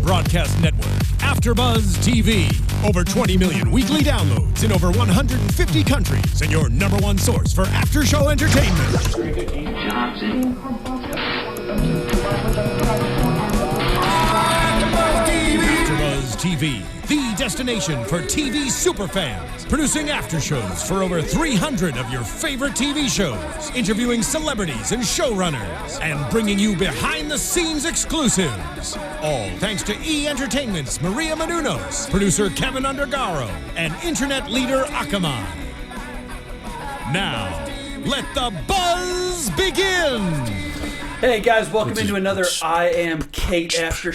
broadcast network, AFTERBUZZ TV. Over 20 million weekly downloads in over 150 countries, and your number one source for after-show entertainment. AFTERBUZZ TV, the destination for TV superfans. Producing aftershows for over 300 of your favorite TV shows. Interviewing celebrities and showrunners. And bringing you behind-the-scenes exclusives. All thanks to E! Entertainment's Maria Menounos, producer Kevin Undergaro, and internet leader Akamai. Now, let the buzz begin! Hey guys, welcome into another I Am Cait after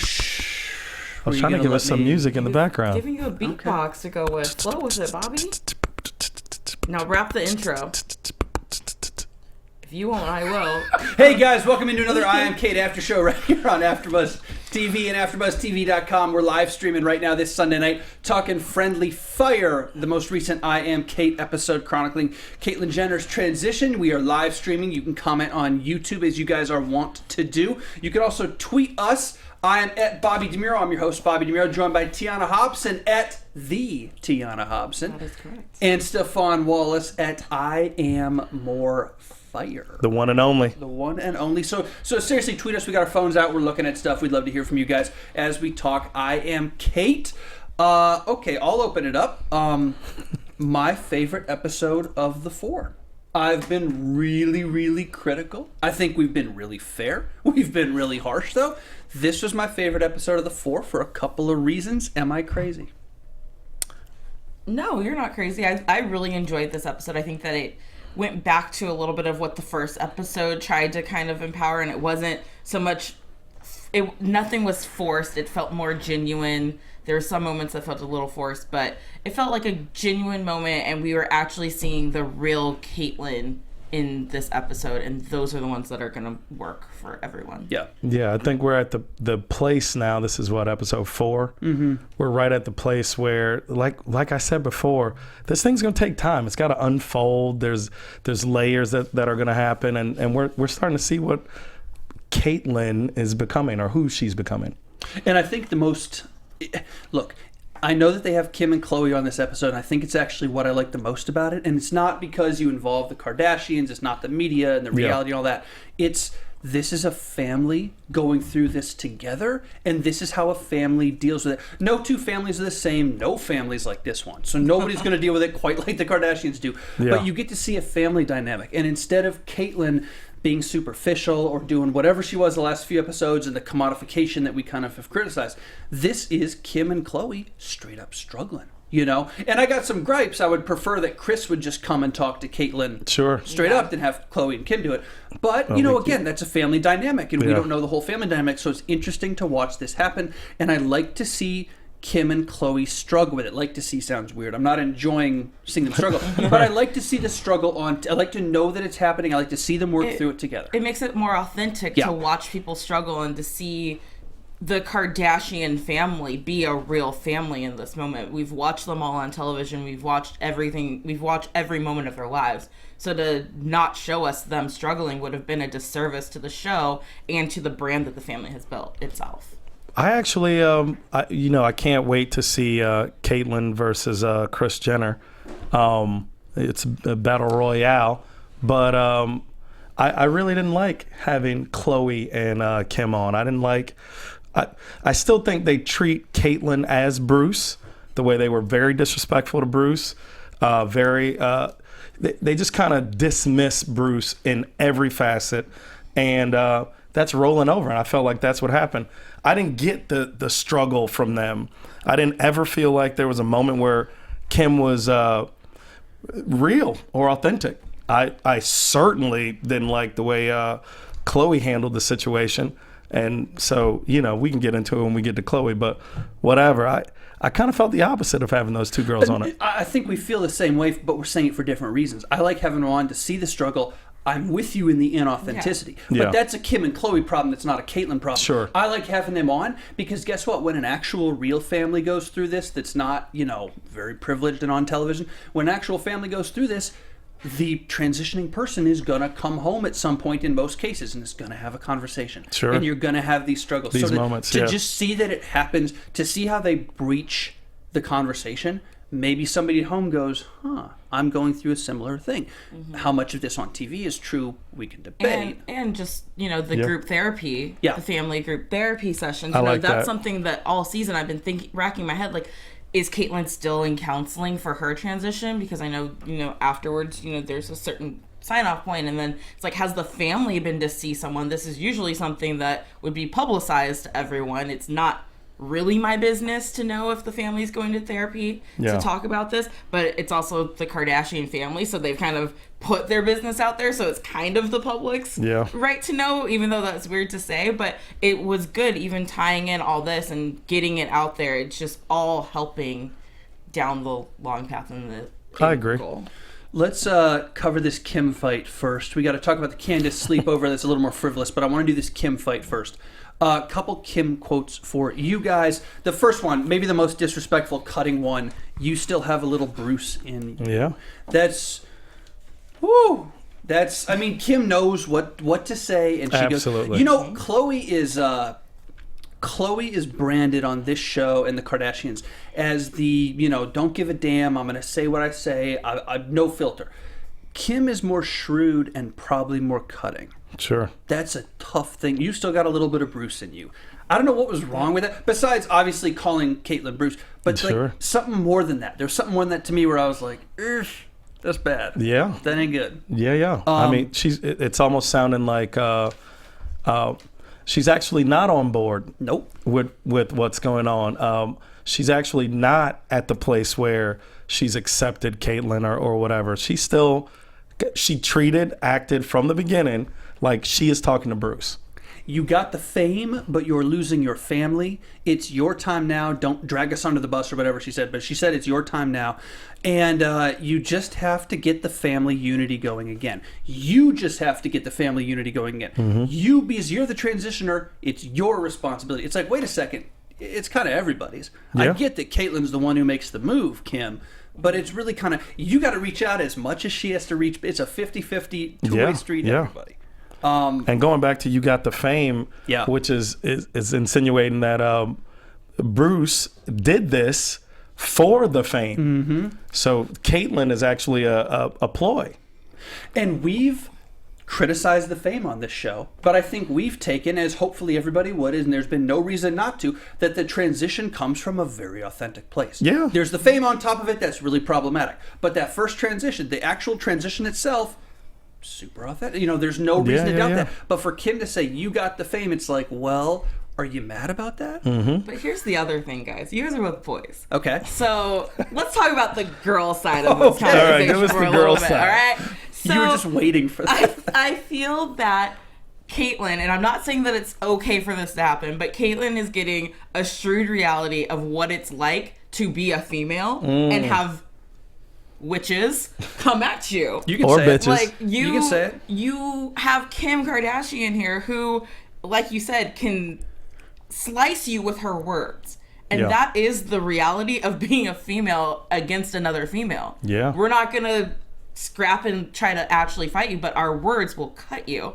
I was trying to give us some music in the background. Giving you a beatbox to go with. Flow with it, Bobby. Now rap the intro. If you won't, I will. Hey guys, welcome into another I Am Cait after show right here on AfterBuzz TV and AfterBuzzTV.com. We're live streaming right now this Sunday night, talking Friendly Fire, the most recent I Am Cait episode chronicling Caitlyn Jenner's transition. We are live streaming. You can comment on YouTube as you guys are wont to do. You can also tweet us. I am at Bobby DeMuro. I'm your host, Bobby DeMuro, joined by Tiona Hobson at the Tiona Hobson. That is correct. And Stephaune Wallace at I Am More Fire. The one and only. The one and only. So seriously, tweet us. We got our phones out. We're looking at stuff. We'd love to hear from you guys as we talk I Am Cait. Okay, I'll open it up. My favorite episode of the four. I've been really, really critical. I think we've been really fair. We've been really harsh, though. This was my favorite episode of the four for a couple of reasons. Am I crazy? No, you're not crazy. I really enjoyed this episode. I think that it went back to a little bit of what the first episode tried to kind of empower, and it wasn't so much... nothing was forced. It felt more genuine. There were some moments that felt a little forced, but it felt like a genuine moment, and we were actually seeing the real Caitlyn in this episode, and those are the ones that are going to work for everyone. Yeah, I think we're at the place now. This is what, episode 4? Mm-hmm. We're right at the place where, like I said before, this thing's going to take time. It's got to unfold. There's layers that are going to happen, and we're starting to see what Caitlyn is becoming, or who she's becoming. And I think the most... Look, I know that they have Kim and Khloe on this episode, and I think it's actually what I like the most about it. And it's not because you involve the Kardashians, it's not the media and the reality and all that. This is a family going through this together, and this is how a family deals with it. No two families are the same, no families like this one. So nobody's going to deal with it quite like the Kardashians do. Yeah. But you get to see a family dynamic. And instead of Caitlyn being superficial or doing whatever she was the last few episodes and the commodification that we kind of have criticized, this is Kim and Khloe straight up struggling, you know? And I got some gripes. I would prefer that Chris would just come and talk to Caitlyn straight up than have Khloe and Kim do it. But, you know, again, that's a family dynamic, and we don't know the whole family dynamic, so it's interesting to watch this happen, and I like to see Kim and Khloe struggle with it. Like to see sounds weird. I'm not enjoying seeing them struggle, but I like to see the struggle I like to know that it's happening. I like to see them work through it together. It makes it more authentic to watch people struggle and to see the Kardashian family be a real family in this moment. We've watched them all on television. We've watched everything. We've watched every moment of their lives. So to not show us them struggling would have been a disservice to the show and to the brand that the family has built itself. I actually, I can't wait to see Caitlyn versus Kris Jenner. It's a battle royale, but I really didn't like having Khloe and Kim on. I didn't like. I still think they treat Caitlyn as Bruce, the way they were very disrespectful to Bruce. They just kind of dismiss Bruce in every facet, and that's rolling over. And I felt like that's what happened. I didn't get the struggle from them. I didn't ever feel like there was a moment where Kim was real or authentic. I certainly didn't like the way Khloe handled the situation. And so, we can get into it when we get to Khloe, but whatever. I kind of felt the opposite of having those two girls on it. I think we feel the same way, but we're saying it for different reasons. I like having them on to see the struggle. I'm with you in the inauthenticity. But that's a Kim and Khloe problem. That's not a Caitlyn problem. Sure. I like having them on because guess what? When an actual real family goes through this that's not, very privileged and on television, when an actual family goes through this, the transitioning person is going to come home at some point in most cases and is going to have a conversation. Sure. And you're going to have these struggles. These so moments, to just see that it happens, to see how they breach the conversation, maybe somebody at home goes, I'm going through a similar thing. How much of this on TV is true, we can debate. And just, the group therapy, the family group therapy sessions. That's That's something that all season I've been racking my head, like, is Caitlyn still in counseling for her transition? Because I know, afterwards, there's a certain sign-off point, and then it's like, has the family been to see someone? This is usually something that would be publicized to everyone. It's not really my business to know if the family's going to therapy to talk about this, but it's also the Kardashian family, so they've kind of put their business out there, so it's kind of the public's right to know, even though that's weird to say. But it was good, even tying in all this and getting it out there. It's just all helping down the long path in the I agree. goal. Let's cover this Kim fight first. We got to talk about the Candace sleepover. That's a little more frivolous, but I want to do this Kim fight first. A couple Kim quotes for you guys. The first one, maybe the most disrespectful, cutting one. You still have a little Bruce in you. Yeah. That's, I mean, Kim knows what to say, and she Absolutely. goes, Chloe is branded on this show and the Kardashians as the, don't give a damn, I'm going to say what I say, I no filter. Kim is more shrewd and probably more cutting. Sure. That's a tough thing. You still got a little bit of Bruce in you. I don't know what was wrong with that, besides obviously calling Caitlyn Bruce, but like something more than that. There's something more than that to me where I was like, that's bad. Yeah. That ain't good. Yeah. I mean, it's almost sounding like she's actually not on board. Nope. With what's going on. She's actually not at the place where she's accepted Caitlyn or whatever. She acted from the beginning like she is talking to Bruce. You got the fame, but you're losing your family. It's your time now. Don't drag us under the bus or whatever she said, but she said it's your time now. And you just have to get the family unity going again. Because you're the transitioner, it's your responsibility. It's like, wait a second, it's kind of everybody's. I get that Caitlyn's the one who makes the move, Kim, but it's really kind of, you got to reach out as much as she has to reach. It's a 50-50 two-way street, everybody. And going back to you got the fame, which is insinuating that Bruce did this for the fame. Mm-hmm. So Caitlyn is actually a ploy. And we've criticized the fame on this show, but I think we've taken, as hopefully everybody would, and there's been no reason not to, that the transition comes from a very authentic place. Yeah. There's the fame on top of it that's really problematic. But that first transition, the actual transition itself, super authentic. There's no reason to doubt that. But for Kim to say, you got the fame, it's like, well, are you mad about that? Mm-hmm. But here's the other thing, guys. You guys are both boys. Okay. So let's talk about the girl side of this conversation all right, give us for the a girl little bit. side. All right. So You were just waiting for that. I feel that Caitlyn, and I'm not saying that it's okay for this to happen, but Caitlyn is getting a shrewd reality of what it's like to be a female and have witches come at you. You can Or say bitches. it. Like You can say it. You have Kim Kardashian here who, like you said, can slice you with her words. And that is the reality of being a female against another female. Yeah. We're not going to scrap and try to actually fight you, but our words will cut you.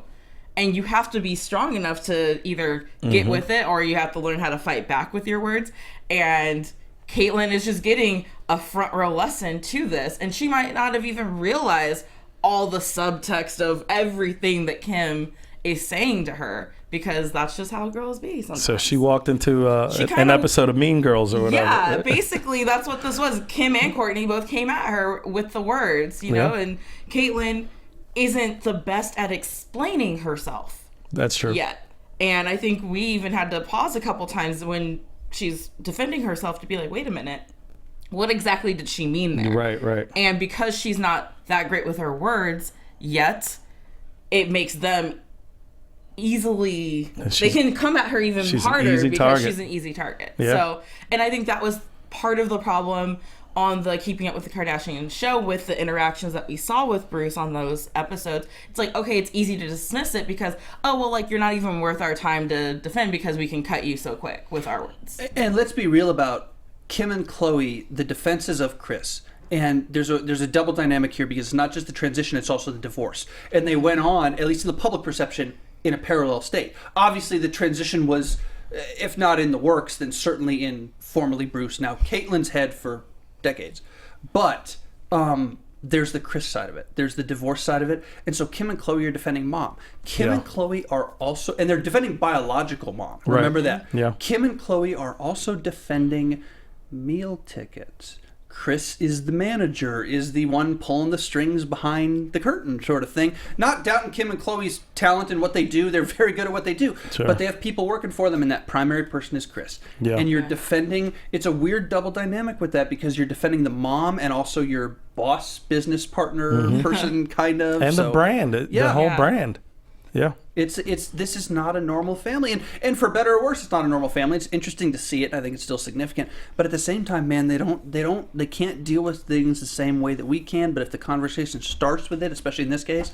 And you have to be strong enough to either get with it or you have to learn how to fight back with your words. And Caitlyn is just getting a front row lesson to this. And she might not have even realized all the subtext of everything that Kim is saying to her, because that's just how girls be sometimes. So she walked into an episode of Mean Girls or whatever. Yeah, basically that's what this was. Kim and Courtney both came at her with the words, and Caitlyn isn't the best at explaining herself. That's true. Yet. And I think we even had to pause a couple times when she's defending herself to be like, wait a minute, what exactly did she mean there? Right. And because she's not that great with her words yet, it makes them they can come at her even harder because she's an easy target. Yeah. So, and I think that was part of the problem on the Keeping Up with the Kardashians show with the interactions that we saw with Bruce on those episodes. It's like, okay, it's easy to dismiss it because, you're not even worth our time to defend because we can cut you so quick with our words. And let's be real about Kim and Chloe, the defenses of Kris. And there's a double dynamic here because it's not just the transition, it's also the divorce. And they went on, at least in the public perception, in a parallel state. Obviously, the transition was, if not in the works, then certainly in formerly Bruce, now Caitlyn's head for decades. But there's the Chris side of it. There's the divorce side of it. And so Kim and Chloe are defending mom. Kim and Chloe are also, and they're defending biological mom. Right. Remember that. Yeah. Kim and Chloe are also defending meal tickets. Chris is the manager, is the one pulling the strings behind the curtain sort of thing. Not doubting Kim and Chloe's talent and what they do. They're very good at what they do. Sure. But they have people working for them, and that primary person is Chris. Yeah. And you're defending, it's a weird double dynamic with that because you're defending the mom and also your boss, business partner, person kind of. And the brand, the whole brand. Yeah. This is not a normal family, and for better or worse, it's not a normal family. It's interesting to see it. I think it's still significant, but at the same time, man, they can't deal with things the same way that we can. But if the conversation starts with it, especially in this case,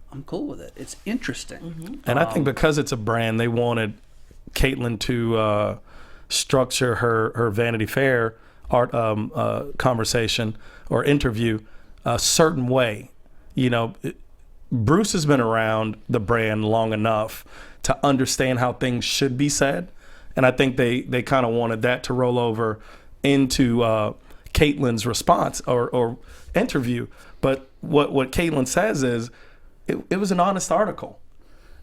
I'm cool with it. It's interesting, and I think because it's a brand, they wanted Caitlyn to structure her Vanity Fair art conversation or interview a certain way, you know. Bruce has been around the brand long enough to understand how things should be said. And I think they kind of wanted that to roll over into Caitlyn's response or interview. But what Caitlyn says is it was an honest article.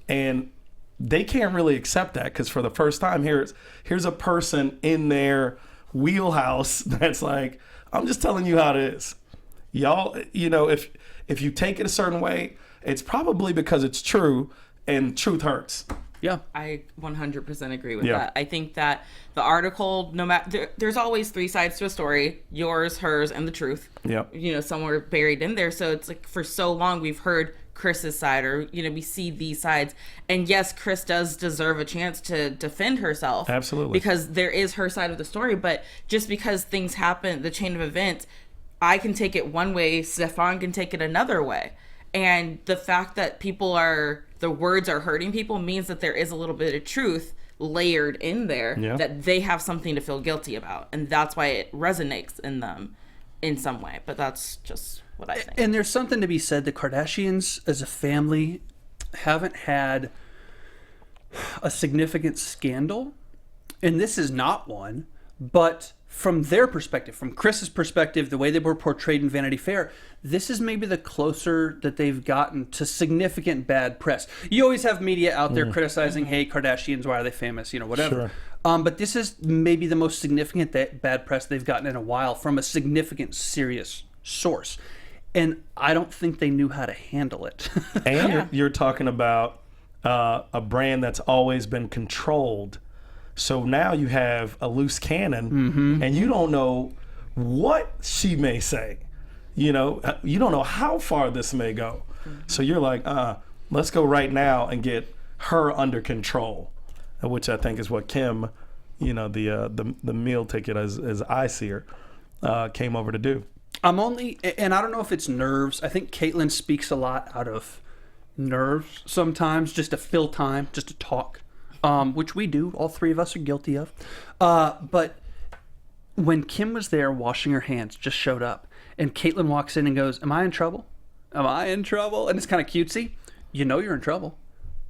And they can't really accept that because for the first time, here's a person in their wheelhouse that's like, I'm just telling you how it is. Y'all, you know, if you take it a certain way, it's probably because it's true, and truth hurts. Yeah. I 100% agree with that. I think that the article, no matter, there's always three sides to a story: yours, hers, and the truth. Yeah. You know, somewhere buried in there. So it's like for so long we've heard Chris's side, or you know, we see these sides. And yes, Chris does deserve a chance to defend herself. Absolutely. Because there is her side of the story. But just because things happen, the chain of events, I can take it one way, Stephaune can take it another way. And the fact that the words are hurting people means that there is a little bit of truth layered in there that they have something to feel guilty about. And that's why it resonates in them in some way. But that's just what I think. And there's something to be said. The Kardashians as a family haven't had a significant scandal. And this is not one. But from their perspective, from Chris's perspective, the way they were portrayed in Vanity Fair, this is maybe the closer that they've gotten to significant bad press. You always have media out there criticizing, hey, Kardashians, why are they famous? You know, whatever. Sure. But this is maybe the most significant bad press they've gotten in a while from a significant, serious source. And I don't think they knew how to handle it. And you're talking about a brand that's always been controlled. So now you have a loose cannon, and you don't know what she may say. You know, you don't know how far this may go. So you're like, let's go right now and get her under control, which I think is what Kim, you know, the meal ticket as I see her, came over to do. And I don't know if it's nerves. I think Caitlyn speaks a lot out of nerves sometimes, just to fill time, just to talk. Which we do. All three of us are guilty of. But when Kim was there washing her hands, just showed up, and Caitlyn walks in and goes, am I in trouble? Am I in trouble? And it's kind of cutesy. You know you're in trouble.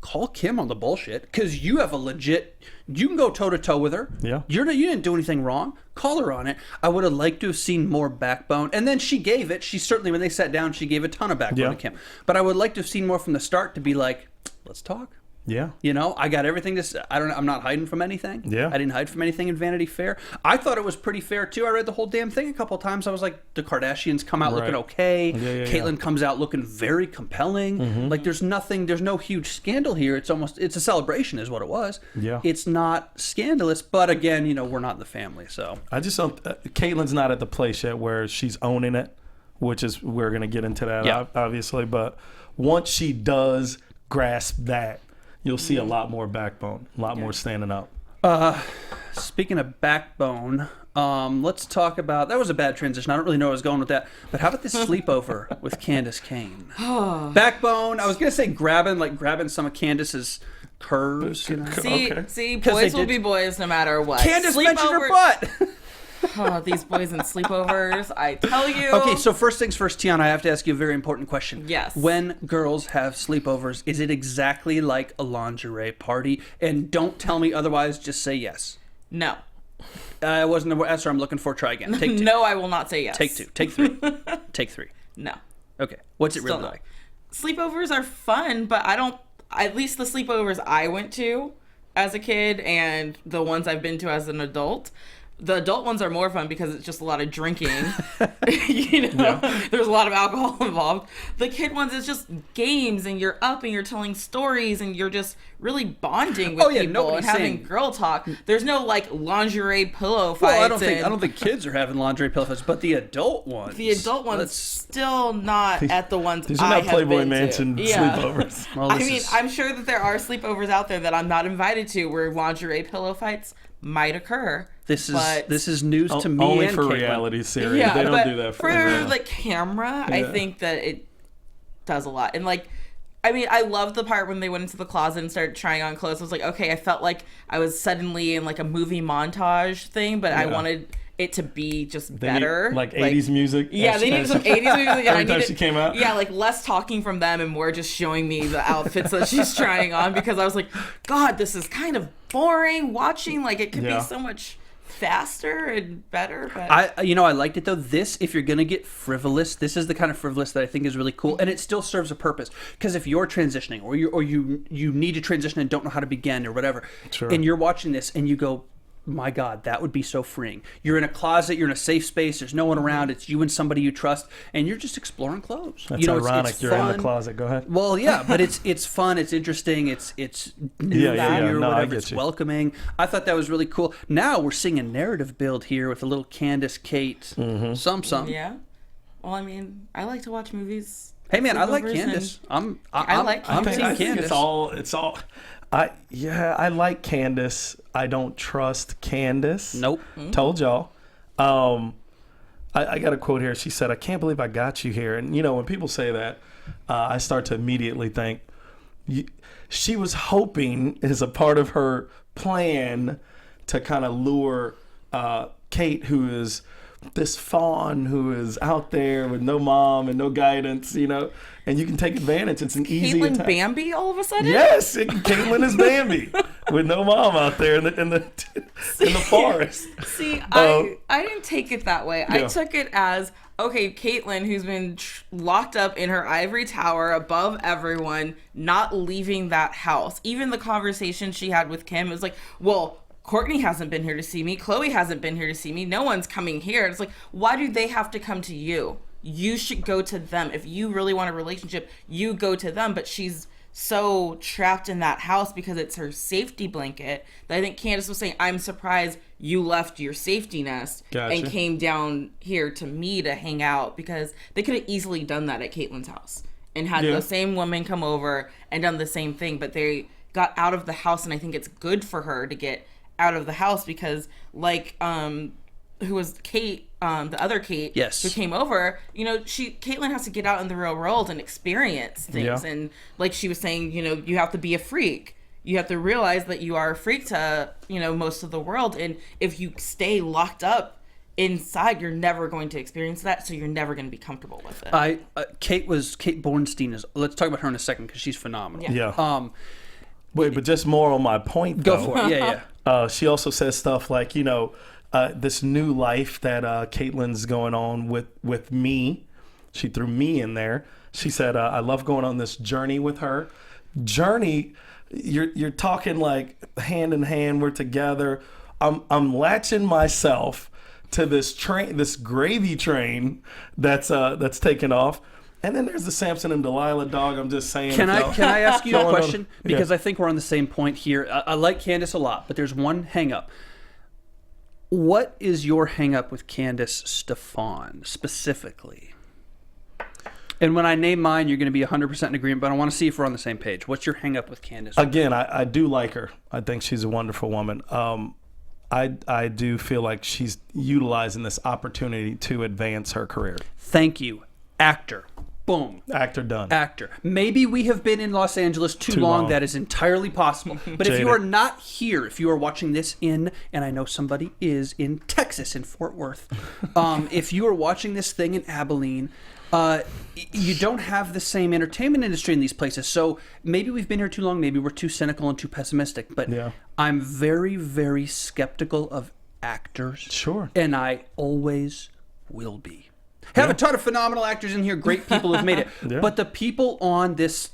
Call Kim on the bullshit, because you have you can go toe-to-toe with her. Yeah. You didn't do anything wrong. Call her on it. I would have liked to have seen more backbone. And then she gave it. She certainly, when they sat down, she gave a ton of backbone to Kim. But I would like to have seen more from the start to be like, let's talk. Yeah. You know, I got everything to say. I'm not hiding from anything. Yeah. I didn't hide from anything in Vanity Fair. I thought it was pretty fair, too. I read the whole damn thing a couple of times. I was like, the Kardashians come out looking okay. Caitlyn comes out looking very compelling. Like, there's no huge scandal here. It's a celebration is what it was. Yeah. It's not scandalous, but again, you know, we're not in the family, so. I just don't, Caitlyn's not at the place yet where she's owning it, which is, we're going to get into that, obviously. But once she does grasp that, you'll see a lot more backbone, a lot more standing up. Speaking of backbone, let's talk about, that was a bad transition. I don't really know where I was going with that. But how about this sleepover with Candace Cain? Backbone, I was going to say grabbing some of Candace's curves. You know? See, boys will be boys no matter what. Candace mentioned her butt. Oh, these boys and sleepovers, I tell you. Okay, so first things first, Tiona, I have to ask you a very important question. Yes. When girls have sleepovers, is it exactly like a lingerie party? And don't tell me otherwise, just say yes. No. I wasn't the answer I'm looking for. Try again. Take two. No, I will not say yes. Take two. Take three. Take three. No. Okay. What's it really Still no. like? Sleepovers are fun, but at least the sleepovers I went to as a kid and the ones I've been to as an adult, the adult ones are more fun because it's just a lot of drinking. There's a lot of alcohol involved. The kid ones is just games, and you're up and you're telling stories and you're just really bonding with people and having girl talk. There's no like lingerie pillow fights. Well, I don't think kids are having lingerie pillow fights, but the adult ones. The adult ones still not at the ones these are not Playboy Mansion sleepovers. Well, I mean, I'm sure that there are sleepovers out there that I'm not invited to where lingerie pillow fights might occur. This is news to me. Only and for Caitlyn. reality series. Yeah, they don't do that for the camera. I think that it does a lot. And like, I mean, I love the part when they went into the closet and started trying on clothes. I was like, okay, I felt like I was suddenly in like a movie montage thing, but I wanted it to be just better. Need, like 80s music. Yeah, they needed some 80s music. Every time she came out. Yeah, like less talking from them and more just showing me the outfits that she's trying on, because I was like, God, this is kind of boring watching. Like, it could be so much faster and better. But I liked it though. This, if you're gonna get frivolous, this is the kind of frivolous that I think is really cool, and it still serves a purpose. Because if you're transitioning, or you need to transition and don't know how to begin or whatever, and you're watching this and you go, my God, that would be so freeing. You're in a closet, you're in a safe space, there's no one around, it's you and somebody you trust, and you're just exploring clothes. That's ironic. You're in the closet. Go ahead. Well, yeah, but it's fun, it's interesting, it's new or whatever. It's welcoming. I thought that was really cool. Now we're seeing a narrative build here with a little Candace, Cait, some. Yeah. Well, I mean, I like to watch movies. Hey man, I like Candace. I'm Team Candace. It's all. I like Candace. I don't trust Candace. Nope. Told y'all. I got a quote here. She said, "I can't believe I got you here." And when people say that, I start to immediately think she was hoping, as a part of her plan, to kind of lure Cait, who is this fawn who is out there with no mom and no guidance, and you can take advantage. It's an easy Caitlyn attack. Bambi all of a sudden? Yes, Caitlyn is Bambi with no mom out there in the forest. See, I didn't take it that way. Yeah. I took it as, okay, Caitlyn, who's been locked up in her ivory tower above everyone, not leaving that house. Even the conversation she had with Kim was like, well, Courtney hasn't been here to see me. Chloe hasn't been here to see me. No one's coming here. It's like, why do they have to come to you? You should go to them. If you really want a relationship, you go to them. But she's so trapped in that house because it's her safety blanket that I think Candace was saying, I'm surprised you left your safety nest and came down here to me to hang out, because they could have easily done that at Caitlyn's house and had the same woman come over and done the same thing. But they got out of the house, and I think it's good for her to get out of the house, because like who was Cait, the other Cait, who came over, Caitlyn has to get out in the real world and experience things. And like she was saying, you have to be a freak. You have to realize that you are a freak to most of the world, and if you stay locked up inside, you're never going to experience that, so you're never going to be comfortable with it. Cait Bornstein is, let's talk about her in a second, because she's phenomenal. Wait, but just more on my point, though. Go for it. She also says stuff like, this new life that Caitlyn's going on with me. She threw me in there. She said, I love going on this journey with her. Journey, you're talking like hand in hand, we're together. I'm latching myself to this train, this gravy train that's taken off. And then there's the Samson and Delilah dog. I'm just saying. Can I ask you a question? Because I think we're on the same point here. I like Candace a lot, but there's one hang-up. What is your hang-up with Candace Stephaune specifically? And when I name mine, you're going to be 100% in agreement, but I want to see if we're on the same page. What's your hang-up with Candace? Again, I do like her. I think she's a wonderful woman. I do feel like she's utilizing this opportunity to advance her career. Thank you. Actor. Boom. Actor done. Actor. Maybe we have been in Los Angeles too long. That is entirely possible. But if you are not here, if you are watching this and I know somebody is in Texas, in Fort Worth, if you are watching this thing in Abilene, you don't have the same entertainment industry in these places. So maybe we've been here too long. Maybe we're too cynical and too pessimistic. But I'm very, very skeptical of actors. Sure. And I always will be. Have a ton of phenomenal actors in here, great people who've made it. But the people on this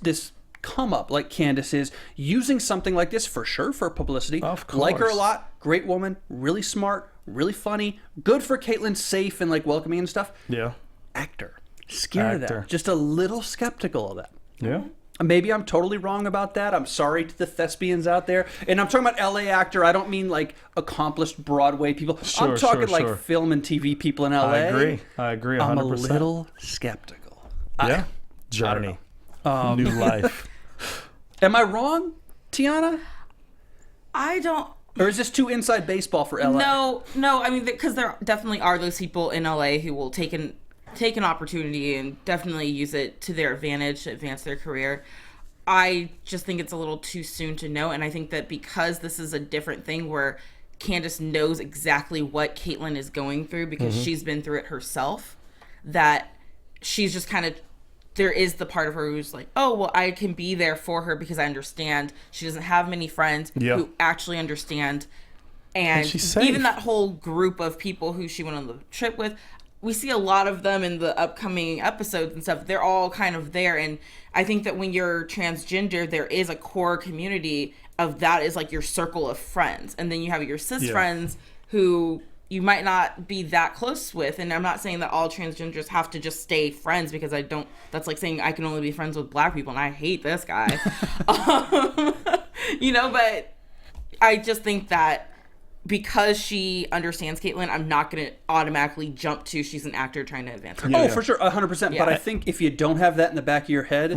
come up, like Candace is, using something like this for sure for publicity. Of course. Like her a lot, great woman, really smart, really funny, good for Caitlyn, safe and like welcoming and stuff. Yeah. Actor. Scared of that. Just a little skeptical of that. Yeah. Maybe I'm totally wrong about that. I'm sorry to the thespians out there. And I'm talking about LA actor. I don't mean like accomplished Broadway people. I'm talking like film and TV people in LA. I agree 100%. I'm a little skeptical. Yeah. Journey. New life. Am I wrong, Tiona? I don't. Or is this too inside baseball for LA? No. I mean, because there definitely are those people in LA who will take an opportunity and definitely use it to their advantage to advance their career. I just think it's a little too soon to know, and I think that because this is a different thing where Candace knows exactly what Caitlyn is going through because she's been through it herself, that she's just kind of, there is the part of her who's like, oh, well, I can be there for her because I understand she doesn't have many friends who actually understand. And she's safe. Even that whole group of people who she went on the trip with, we see a lot of them in the upcoming episodes and stuff. They're all kind of there. And I think that when you're transgender, there is a core community of that is like your circle of friends. And then you have your cis friends who you might not be that close with. And I'm not saying that all transgenders have to just stay friends because I don't, that's like saying I can only be friends with black people and I hate this guy. But I just think that because she understands Caitlyn, I'm not going to automatically jump to she's an actor trying to advance her. For sure, 100%. But I think if you don't have that in the back of your head,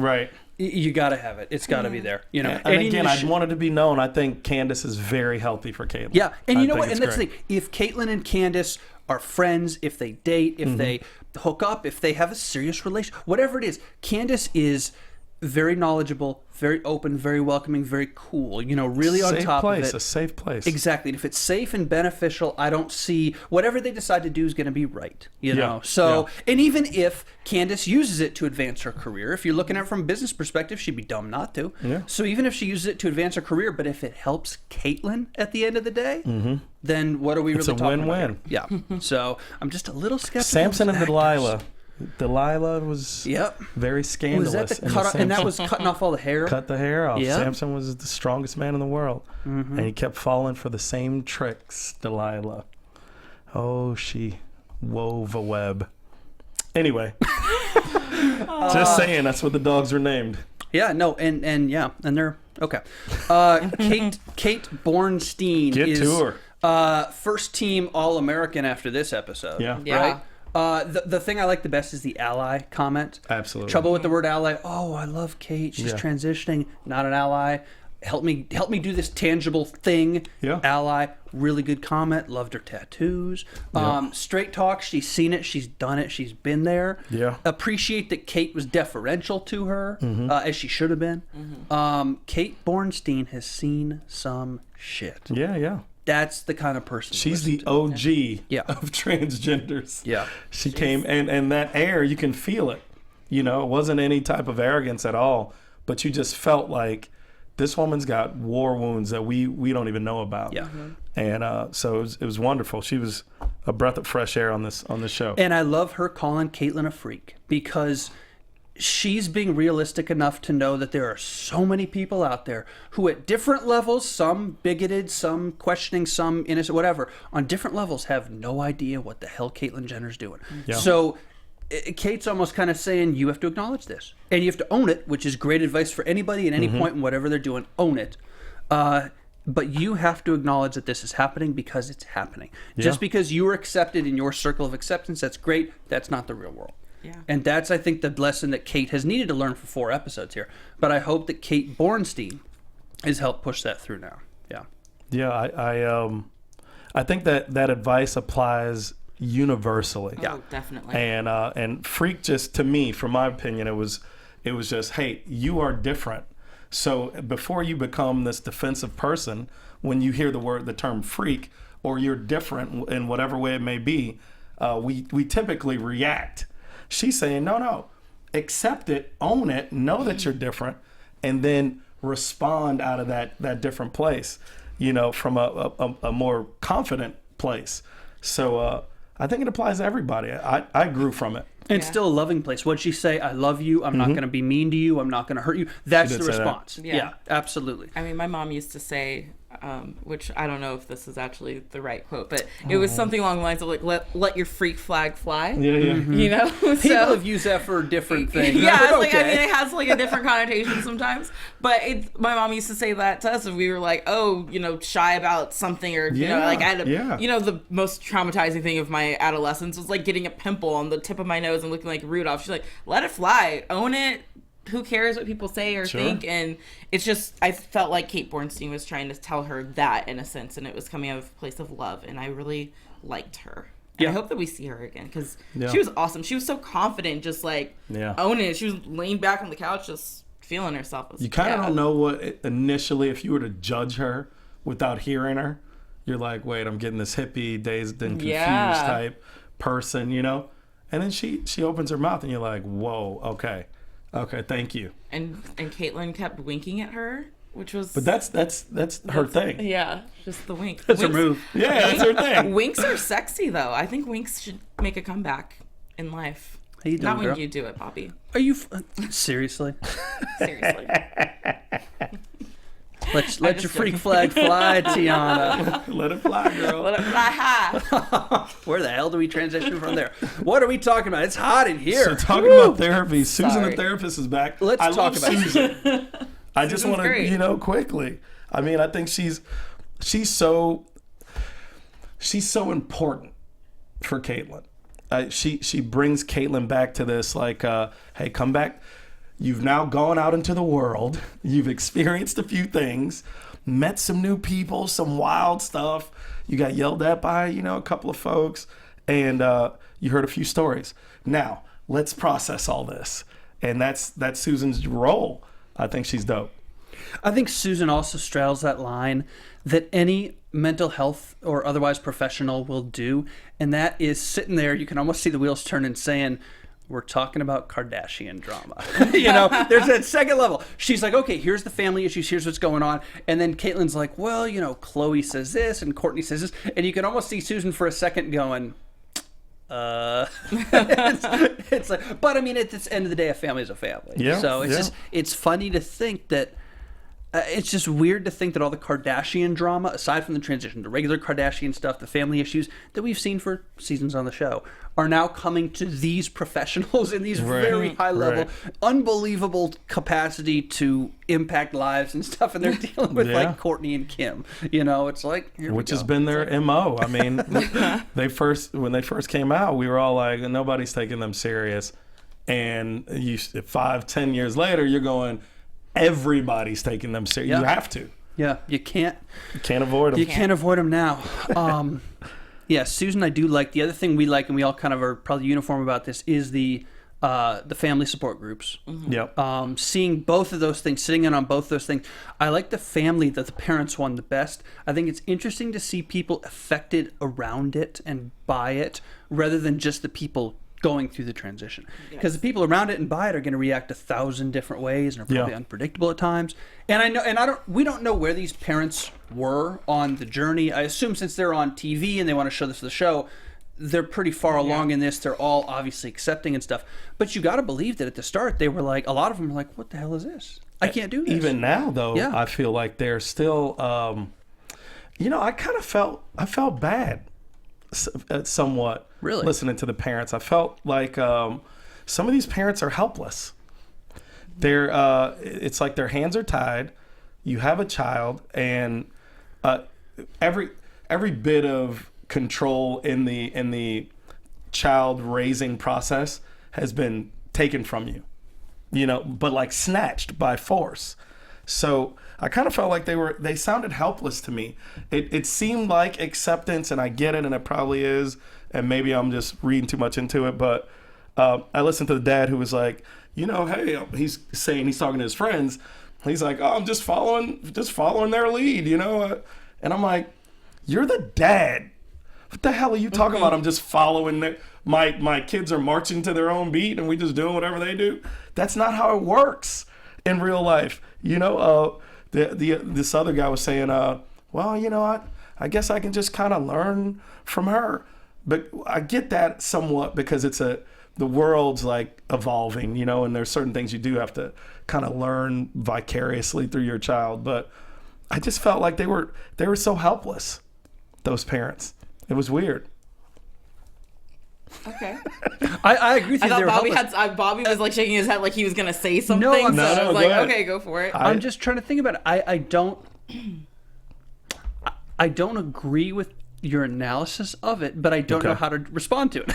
you got to have it. It's got to be there. And again, I want it to be known. I think Candace is very healthy for Caitlyn. Yeah, and you know what? And that's the thing. If Caitlyn and Candace are friends, if they date, if they hook up, if they have a serious relation, whatever it is, Candace is very knowledgeable, very open, very welcoming, very cool. Really on top of it. A safe place. Exactly. And if it's safe and beneficial, I don't see whatever they decide to do is going to be right. And even if Candace uses it to advance her career, if you're looking at it from a business perspective, she'd be dumb not to. Yeah. So even if she uses it to advance her career, but if it helps Caitlyn at the end of the day, then what are we really talking about? It's a win-win. Yeah. So I'm just a little skeptical. Samson and Delilah. Delilah was very scandalous. Was that and that was cutting off all the hair? Cut the hair off. Yep. Samson was the strongest man in the world. And he kept falling for the same tricks, Delilah. Oh, she wove a web. Anyway. Just saying, that's what the dogs were named. Yeah, no, and they're okay. Cait Bornstein Get is to her. First team All-American after this episode. Yeah. Right? The thing I like the best is the ally comment. Absolutely. Trouble with the word ally. Oh, I love Cait. She's transitioning. Not an ally. Help me do this tangible thing. Yeah. Ally. Really good comment. Loved her tattoos. Straight talk. She's seen it. She's done it. She's been there. Yeah. Appreciate that Cait was deferential to her, as she should have been. Cait Bornstein has seen some shit. Yeah. That's the kind of person. She's the OG of transgenders. Yeah. She came, and that air, you can feel it. It wasn't any type of arrogance at all, but you just felt like this woman's got war wounds that we don't even know about. Yeah. And so it was wonderful. She was a breath of fresh air on this show. And I love her calling Caitlyn a freak because she's being realistic enough to know that there are so many people out there who at different levels, some bigoted, some questioning, some innocent, whatever, on different levels have no idea what the hell Caitlyn Jenner's doing. Yeah. So Cait's almost kind of saying, you have to acknowledge this. And you have to own it, which is great advice for anybody at any point in whatever they're doing. Own it. But you have to acknowledge that this is happening because it's happening. Yeah. Just because you are accepted in your circle of acceptance, that's great. That's not the real world. Yeah. And that's, I think, the lesson that Cait has needed to learn for 4 episodes here. But I hope that Cait Bornstein has helped push that through now. Yeah. Yeah, I think that advice applies, universally. Oh, definitely. And freak, just to me, from my opinion, it was just, hey, you are different. So before you become this defensive person, when you hear the term freak, or you're different in whatever way it may be, we typically react. She's saying, no, accept it, own it, know that you're different, and then respond out of that different place, from a more confident place. So I think it applies to everybody. I grew from it. And still a loving place. What'd she say? I love you. I'm not going to be mean to you. I'm not going to hurt you. That's the response. Yeah, absolutely. I mean, my mom used to say, which I don't know if this is actually the right quote, but it was something along the lines of like, let your freak flag fly. Yeah. People have used that for different things. Yeah, I mean, it has like a different connotation sometimes. But my mom used to say that to us, and we were like, oh, shy about something, or like I had the most traumatizing thing of my adolescence was like getting a pimple on the tip of my nose and looking like Rudolph. She's like, let it fly, own it. Who cares what people say or think? And it's just, I felt like Kate Bornstein was trying to tell her that in a sense, and it was coming out of a place of love, and I really liked her. And I hope that we see her again, because she was awesome. She was so confident, just like owning it. She was laying back on the couch, just feeling herself. You kind of don't know what initially, if you were to judge her without hearing her, you're like, wait, I'm getting this hippie, dazed and confused type person, And then she opens her mouth, and you're like, whoa, okay, thank you. And Caitlyn kept winking at her, which was... But that's her thing. Yeah, just the wink. That's her move. Yeah, that's her thing. Winks are sexy, though. I think winks should make a comeback in life. How you doing, Not girl? when you do it, Bobby. Are you... Seriously? Seriously. Let your freak flag fly, Tiona. Let it fly, girl. Let it fly high. Where the hell do we transition from there? What are we talking about? It's hot in here. So talking about therapy, Susan the therapist is back. Let's talk about Susan. I just want to, quickly. I mean, I think she's so important for Caitlyn. She brings Caitlyn back to this, like, hey, come back. You've now gone out into the world. You've experienced a few things, met some new people, some wild stuff. You got yelled at by, a couple of folks, and you heard a few stories. Now, let's process all this. And that's Susan's role. I think she's dope. I think Susan also straddles that line that any mental health or otherwise professional will do, and that is sitting there, you can almost see the wheels turning, saying, we're talking about Kardashian drama. There's that second level. She's like, okay, here's the family issues, here's what's going on. And then Caitlyn's like, well, Khloe says this and Kourtney says this. And you can almost see Susan for a second going, it's like, but I mean, at the end of the day, a family is a family. Yeah, so it's just, it's funny to think that, it's just weird to think that all the Kardashian drama, aside from the transition, the regular Kardashian stuff, the family issues that we've seen for seasons on the show, are now coming to these professionals in these very high level, unbelievable capacity to impact lives and stuff. And they're dealing with like Kourtney and Kim. It's like, which has been their MO. I mean, when they first came out, we were all like, nobody's taking them serious. And 5-10 years later, you're going, everybody's taking them serious. You have to. Yeah, you can't avoid them. You can't avoid them now. Yeah, Susan, I do like. The other thing we like, and we all kind of are probably uniform about this, is the family support groups. Mm-hmm. Yep. Seeing both of those things, sitting in on both those things. I like the family that the parents won the best. I think it's interesting to see people affected around it and by it, rather than just the people going through the transition, because the people around it and by it are going to react 1,000 different ways and are probably unpredictable at times. And we don't know where these parents were on the journey. I assume since they're on TV and they want to show this to the show, they're pretty far along in this. They're all obviously accepting and stuff. But you got to believe that at the start they were like, a lot of them were like, "What the hell is this? I can't do this." Even now, though, I feel like they're still. I kind of felt bad. Somewhat really listening to the parents. I felt like some of these parents are helpless. They're it's like their hands are tied. You have a child, and every bit of control in the child raising process has been taken from you, but like snatched by force. So I kind of felt like they sounded helpless to me. It seemed like acceptance, and I get it, and it probably is and maybe I'm just reading too much into it, but I listened to the dad who was like, hey, he's talking to his friends. He's like, oh, I'm just following their lead, and I'm like, you're the dad. What the hell are you talking about? I'm just following my kids are marching to their own beat and we just doing whatever they do. That's not how it works in real life. This other guy was saying, well, I guess I can just kind of learn from her. But I get that somewhat because the world's like evolving, and there's certain things you do have to kind of learn vicariously through your child. But I just felt like they were so helpless, those parents. It was weird. Okay. I agree with you. I thought Bobby was like shaking his head like he was gonna say something. No, I was like, ahead. okay, go for it. I'm just trying to think about it. I don't agree with your analysis of it, but I don't know how to respond to it.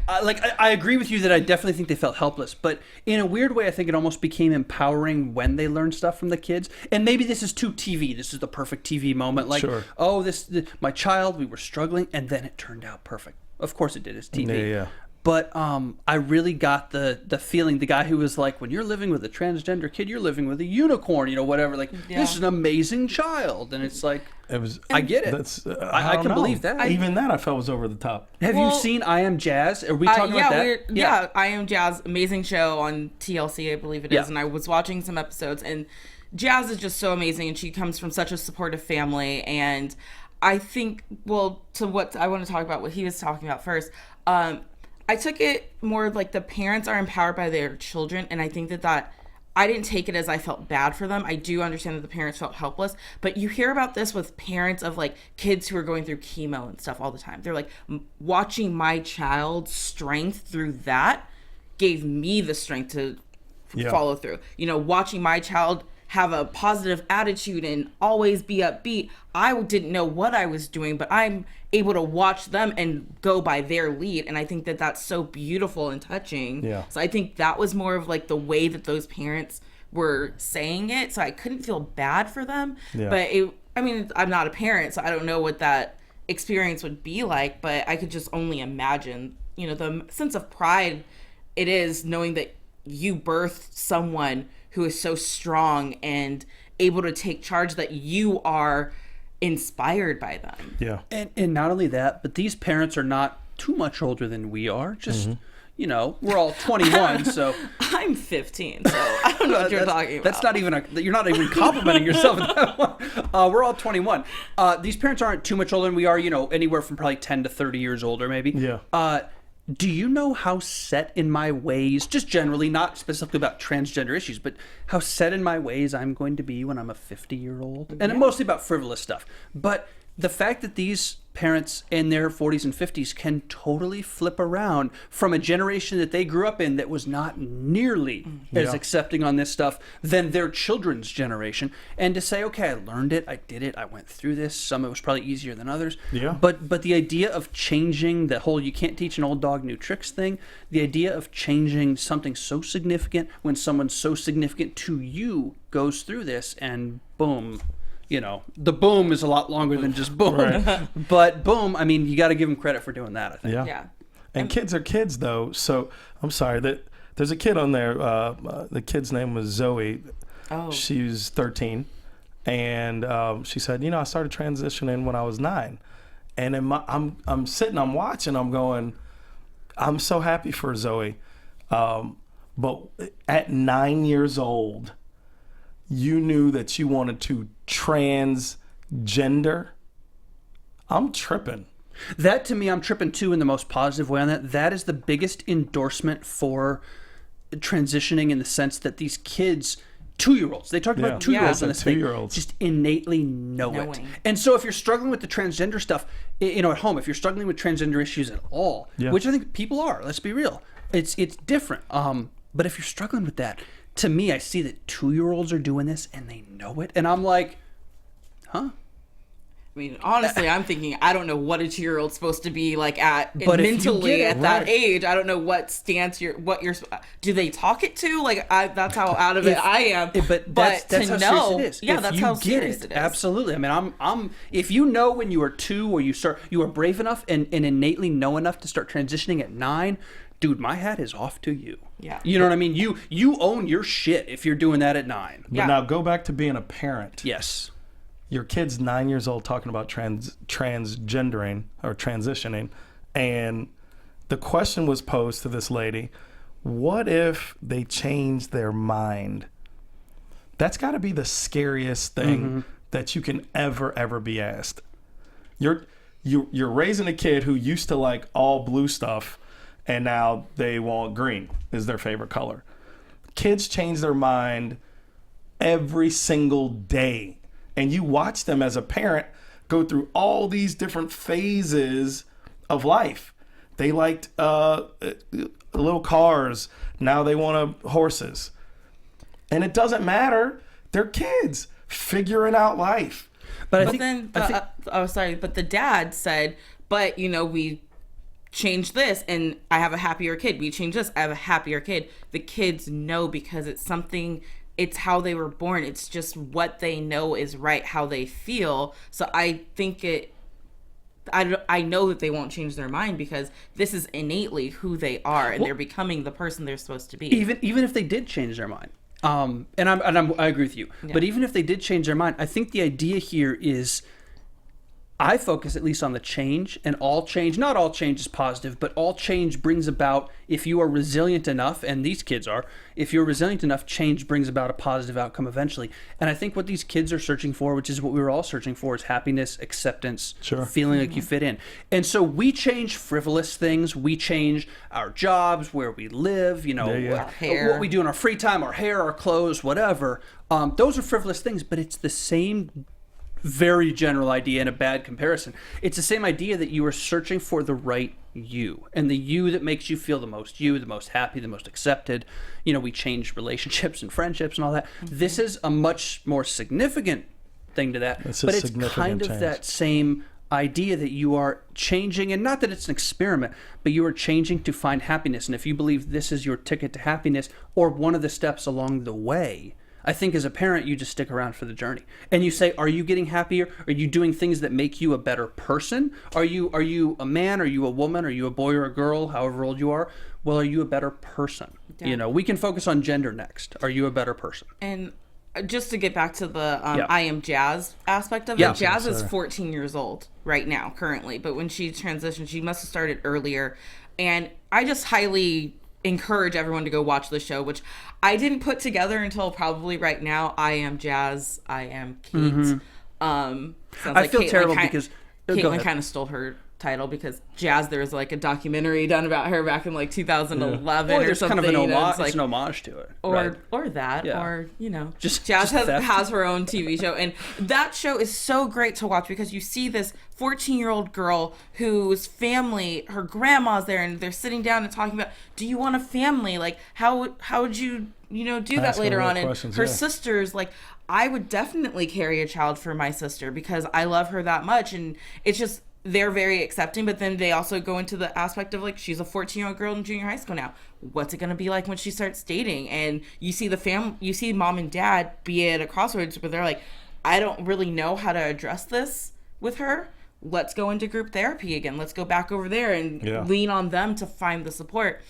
I agree with you that I definitely think they felt helpless, but in a weird way, I think it almost became empowering when they learned stuff from the kids. And maybe this is too TV. This is the perfect TV moment. Like, sure. My child, we were struggling, and then it turned out perfect. Of course it did. It's TV. Yeah. But I really got the feeling, the guy who was like, when you're living with a transgender kid, you're living with a unicorn, whatever. Like, this is an amazing child. And it's like, I get it. I can believe that. Even that I felt was over the top. Have you seen I Am Jazz? Are we talking about that? I Am Jazz, amazing show on TLC, I believe it is. And I was watching some episodes, and Jazz is just so amazing, and she comes from such a supportive family. And I think, to what I want to talk about, what he was talking about first, I took it more like the parents are empowered by their children, and I think that I didn't take it as I felt bad for them. I do understand that the parents felt helpless, but you hear about this with parents of like kids who are going through chemo and stuff all the time. They're like, watching my child's strength through that gave me the strength to follow through. Watching my child have a positive attitude and always be upbeat. I didn't know what I was doing, but I'm able to watch them and go by their lead. And I think that that's so beautiful and touching. Yeah. So I think that was more of like the way that those parents were saying it. So I couldn't feel bad for them. Yeah. But I'm not a parent, so I don't know what that experience would be like, but I could just only imagine, the sense of pride it is knowing that you birthed someone who is so strong and able to take charge, that you are inspired by them. Yeah. And not only that, but these parents are not too much older than we are. Just, we're all 21, so. I'm 15, so I don't know what you're talking about. That's not even you're not even complimenting yourself at that one. We're all 21. These parents aren't too much older than we are, anywhere from probably 10 to 30 years older, maybe. Yeah. Do you know how set in my ways, just generally, not specifically about transgender issues, but how set in my ways I'm going to be when I'm a 50-year-old? And mostly about frivolous stuff. But the fact that these parents in their 40s and 50s can totally flip around from a generation that they grew up in that was not nearly as accepting on this stuff than their children's generation, and to say, okay, I learned it, I did it, I went through this, some of it was probably easier than others, but the idea of changing the whole you can't teach an old dog new tricks thing, the idea of changing something so significant when someone so significant to you goes through this, and boom, the boom is a lot longer than just boom. Right. But boom, you got to give them credit for doing that, I think. Yeah. And kids are kids, though. So I'm sorry that there's a kid on there. The kid's name was Zoe. Oh. She was 13, and she said, I started transitioning when I was 9, and I'm sitting, I'm watching, I'm going, I'm so happy for Zoe, but at 9 years old, you knew that you wanted to transgender. I'm tripping. That, to me, I'm tripping too in the most positive way on that. That is the biggest endorsement for transitioning, in the sense that these kids, 2-year-olds, they talked about 2-year-olds in this thing, just innately know it. And so if you're struggling with the transgender stuff, at home, if you're struggling with transgender issues at all, which I think people are, let's be real, it's different. But if you're struggling with that, to me, I see that 2-year-olds are doing this and they know it. And I'm like, huh? I mean, honestly, I'm thinking, I don't know what a 2-year-old's supposed to be like But mentally at that right. age. I don't know what stance do they talk it to? Like, that's how out of it I am. But that's to how know, serious it is. yeah, If that's you how get serious it is. Absolutely. I mean, I'm. If you know when you are 2 or you are brave enough and innately know enough to start transitioning at 9, dude, my hat is off to you. Yeah. You know what I mean? You own your shit if you're doing that at 9. But now go back to being a parent. Yes. Your kid's 9 years old talking about transgendering or transitioning, and the question was posed to this lady, what if they change their mind? That's got to be the scariest thing that you can ever be asked. You're raising a kid who used to like all blue stuff, and now they want green is their favorite color. Kids change their mind every single day. And you watch them as a parent go through all these different phases of life. They liked little cars. Now they want horses. And it doesn't matter. They're kids figuring out life. But the dad said, but, we changed this and I have a happier kid. We changed this, I have a happier kid. The kids know because it's something... It's how they were born. It's just what they know is right, how they feel. So I think I know that they won't change their mind because this is innately who they are, and they're becoming the person they're supposed to be. Even if they did change their mind, I agree with you. Yeah. But even if they did change their mind, I think the idea here is, I focus at least on the change, and all change, not all change is positive, but all change brings about, if you are resilient enough, and these kids are, if you're resilient enough, change brings about a positive outcome eventually. And I think what these kids are searching for, which is what we were all searching for, is happiness, acceptance, feeling like you fit in. And so we change frivolous things, we change our jobs, where we live, what we do in our free time, our hair, our clothes, whatever. Those are frivolous things, but it's the same very general idea and a bad comparison. It's the same idea that you are searching for the right you, and the you that makes you feel the most happy, the most accepted. We change relationships and friendships and all that. This is a much more significant thing to that, but it's kind of that same idea that you are changing, and not that it's an experiment, but you are changing to find happiness. And if you believe this is your ticket to happiness, or one of the steps along the way, I think as a parent, you just stick around for the journey. And you say, are you getting happier? Are you doing things that make you a better person? Are you a man? Are you a woman? Are you a boy or a girl, however old you are? Well, are you a better person? Yeah. We can focus on gender next. Are you a better person? And just to get back to the I Am Jazz aspect of it, Jazz is 14 years old right now, currently. But when she transitioned, she must have started earlier. And I just highly encourage everyone to go watch the show, which I didn't put together until probably right now. I Am Jazz, I Am Cait. I feel terrible because Caitlyn kind of stole her title, because Jazz, there was like a documentary done about her back in like 2011 or something. Kind of an homage, it's an homage to it, or just Jazz has her own TV show, and that show is so great to watch because you see this 14-year-old girl whose family, her grandma's there, and they're sitting down and talking about, do you want a family? Like, how would you do that later on? And her sisters, like, I would definitely carry a child for my sister because I love her that much, and it's just, they're very accepting. But then they also go into the aspect of, like, she's a 14-year-old girl in junior high school now. What's it going to be like when she starts dating? And you see you see mom and dad be at a crossroads where they're like, I don't really know how to address this with her. Let's go into group therapy again. Let's go back over there and lean on them to find the support.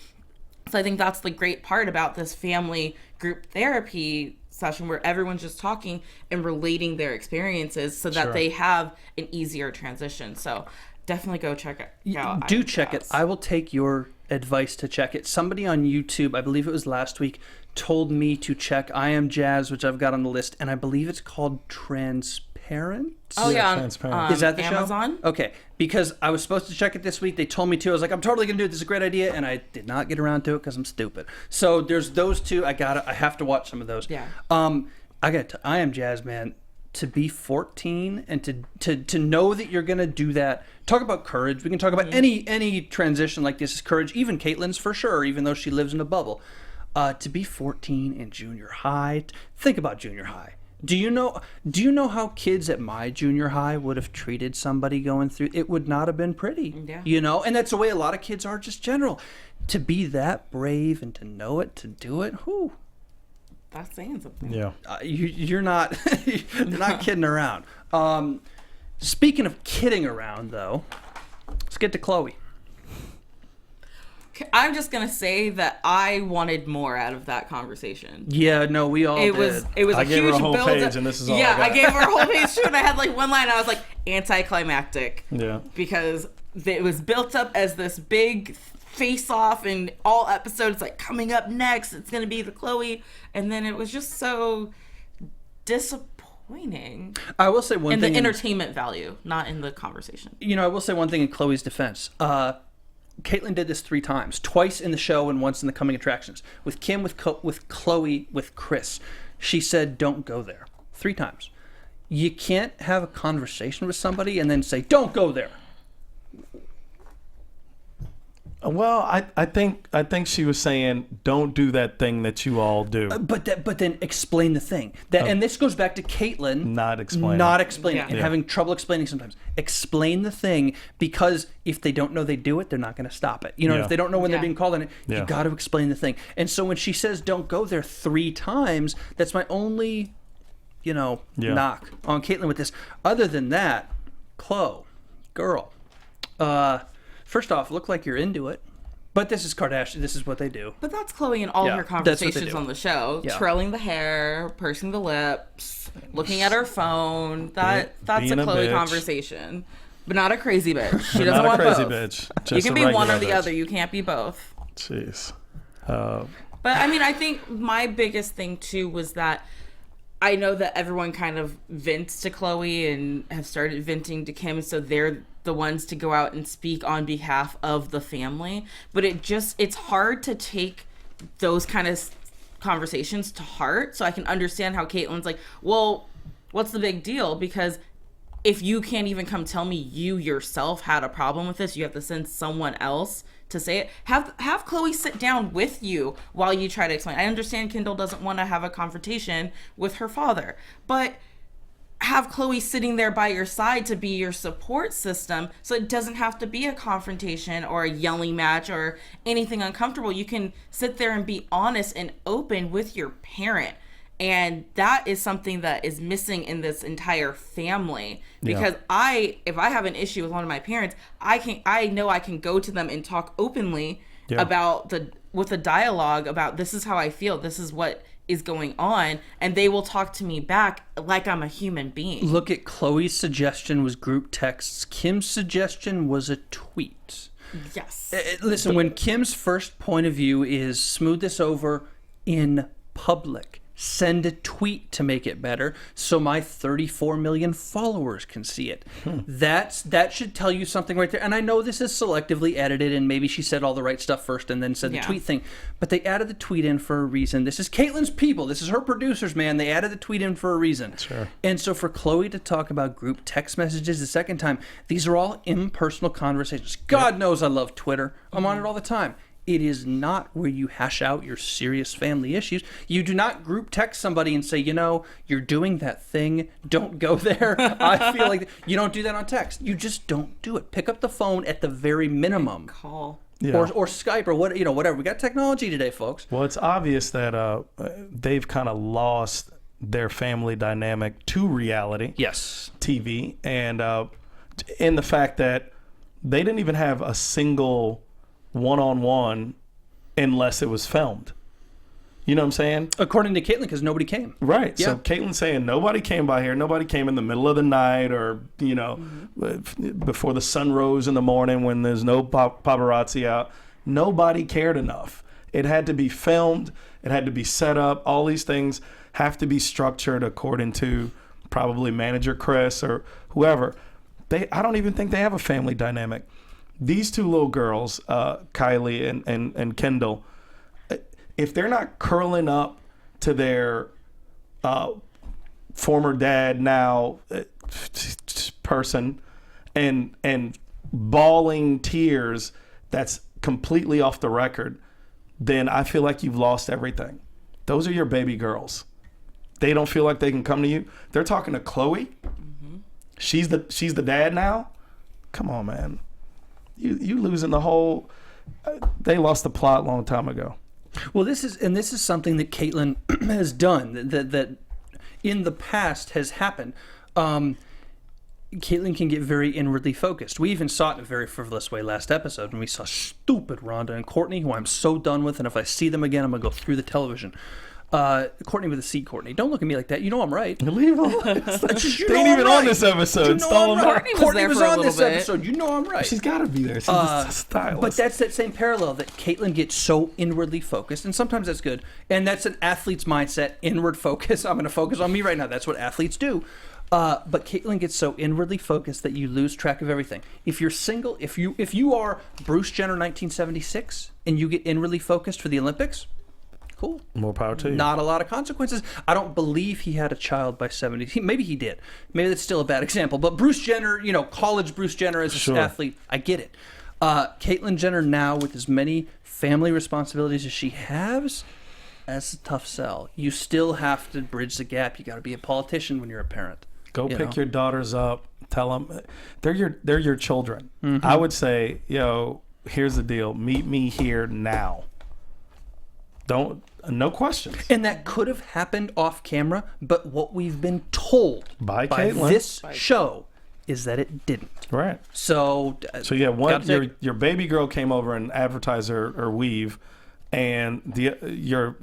So I think that's the great part about this family group therapy session, where everyone's just talking and relating their experiences so that they have an easier transition. So definitely go check it out. Do check it. I will take your advice to check it. Somebody on YouTube, I believe it was last week, told me to check I Am Jazz, which I've got on the list, and I believe it's called Transparent. Oh yeah, Transparent. Is that the Amazon? Show? Okay, because I was supposed to check it this week. They told me to. I was like, I'm totally gonna do it. This is a great idea, and I did not get around to it because I'm stupid. So there's those two. I have to watch some of those. Yeah. I Am Jazz, man. To be 14 and to know that you're gonna do that. Talk about courage. We can talk about any transition like this is courage. Even Caitlyn's for sure, even though she lives in a bubble. To be 14 in junior high. Think about junior high. Do you know how kids at my junior high would have treated somebody going through? It would not have been pretty. Yeah. You know, and that's the way a lot of kids are just general. To be that brave and to know it, to do it, whew. That's saying something. Yeah. You're not you're not kidding around. Speaking of kidding around, though, let's get to Chloe. I'm just gonna say that I wanted more out of that conversation. Yeah, no, we all did. It was I a gave her huge a whole build. page, and this is all yeah, I got. I gave her a whole page too, and I had like one line. I was like anticlimactic. Yeah. Because it was built up as this big face off, and all episodes like coming up next. It's gonna be the Chloe, and then it was just so disappointing. I will say one in thing. The entertainment value, not in the conversation. You know, I will say one thing in Chloe's defense. Caitlyn did this 3 times, twice in the show and once in the coming attractions. With Kim, with Chloe, with Chris. She said, don't go there. 3 times. You can't have a conversation with somebody and then say, don't go there. Well, I think she was saying, don't do that thing that you all do. But then explain the thing. And this goes back to Caitlyn Not explaining. Yeah. and having trouble explaining sometimes. Explain the thing, because if they don't know they do it, they're not going to stop it. You know, Yeah. if they don't know when they're Yeah. being called on it, Yeah. you got to explain the thing. And so when she says don't go there 3 times, that's my only, knock on Caitlyn with this. Other than that, Chloe, girl, first off, look like you're into it. But this is Kardashian. This is what they do. But that's Chloe in all Yeah, her that's what they conversations do. on the show. Yeah. Trailing the hair, pursing the lips, looking at her phone. That's being a a Chloe bitch. conversation. But not a crazy bitch. She doesn't Not a want crazy both. bitch. You Just can a be one or regular the bitch. other. You can't be both. Jeez. But I mean, I think my biggest thing too was that I know that everyone kind of vents to Chloe and have started venting to Kim, so they're the ones to go out and speak on behalf of the family. But it's hard to take those kind of conversations to heart. So I can understand how Caitlyn's like, well, what's the big deal? Because if you can't even come tell me you yourself had a problem with this, you have to send someone else to say it. Have Chloe sit down with you while you try to explain. I understand Kendall doesn't want to have a confrontation with her father, but have Chloe sitting there by your side to be your support system, so it doesn't have to be a confrontation or a yelling match or anything uncomfortable. You can sit there and be honest and open with your parent. And that is something that is missing in this entire family, because if I have an issue with one of my parents, I know I can go to them and talk openly about with a dialogue about, this is how I feel, this is what is going on, and they will talk to me back like I'm a human being. Look at Chloe's suggestion was group texts. Kim's suggestion was a tweet. Yes. Listen, when Kim's first point of view is smooth this over in public, send a tweet to make it better so my 34 million followers can see it. That should tell you something right there. And I know this is selectively edited, and maybe she said all the right stuff first and then said the tweet thing, but they added the tweet in for a reason. This is Caitlyn's people. This is her producers, man. They added the tweet in for a reason. Sure. And so for Chloe to talk about group text messages the second time, these are all impersonal conversations. God knows I love Twitter. I'm on it all the time. It is not where you hash out your serious family issues. You do not group text somebody and say, you're doing that thing. Don't go there. I feel like you don't do that on text. You just don't do it. Pick up the phone at the very minimum. Call. Yeah. Or Skype or whatever. We got technology today, folks. Well, it's obvious that they've kind of lost their family dynamic to reality. Yes. TV, and in the fact that they didn't even have a single one-on-one unless it was filmed. You know what I'm saying? According to Caitlyn, because nobody came. Right. Yeah. So Caitlyn's saying nobody came by here. Nobody came in the middle of the night or, before the sun rose in the morning when there's no paparazzi out. Nobody cared enough. It had to be filmed. It had to be set up. All these things have to be structured according to probably manager Chris or whoever. I don't even think they have a family dynamic. These 2 little girls, Kylie and Kendall, if they're not curling up to their former dad now person and bawling tears that's completely off the record, then I feel like you've lost everything. Those are your baby girls. they don't feel like they can come to you. They're talking to Chloe. She's the dad now. Come on, man. You losing the whole. They lost the plot a long time ago. Well, this is something that Caitlyn has done that in the past has happened. Caitlyn can get very inwardly focused. We even saw it in a very frivolous way last episode when we saw stupid Rhonda and Courtney, who I'm so done with, and if I see them again, I'm going to go through the television. Courtney with a C, Courtney. Don't look at me like that. You know I'm right. Leave them. They ain't even on this episode. Courtney was on this episode. You know I'm right. She's got to be there. She's a stylist. But that's that same parallel that Caitlyn gets so inwardly focused, and sometimes that's good. And that's an athlete's mindset, inward focus. I'm going to focus on me right now. That's what athletes do. But Caitlyn gets so inwardly focused that you lose track of everything. If you're single, if you are Bruce Jenner 1976 and you get inwardly focused for the Olympics, cool. More power to you. Not a lot of consequences. I don't believe he had a child by 70. Maybe he did. Maybe that's still a bad example. But Bruce Jenner, college Bruce Jenner as an athlete, I get it. Caitlyn Jenner now with as many family responsibilities as she has, that's a tough sell. You still have to bridge the gap. You got to be a politician when you're a parent. Go pick your daughters up. Tell them they're your children. Mm-hmm. I would say, here's the deal. Meet me here now. No questions. And that could have happened off camera, but what we've been told by this show is that it didn't. Right. So yeah, your baby girl came over and advertised her weave, and your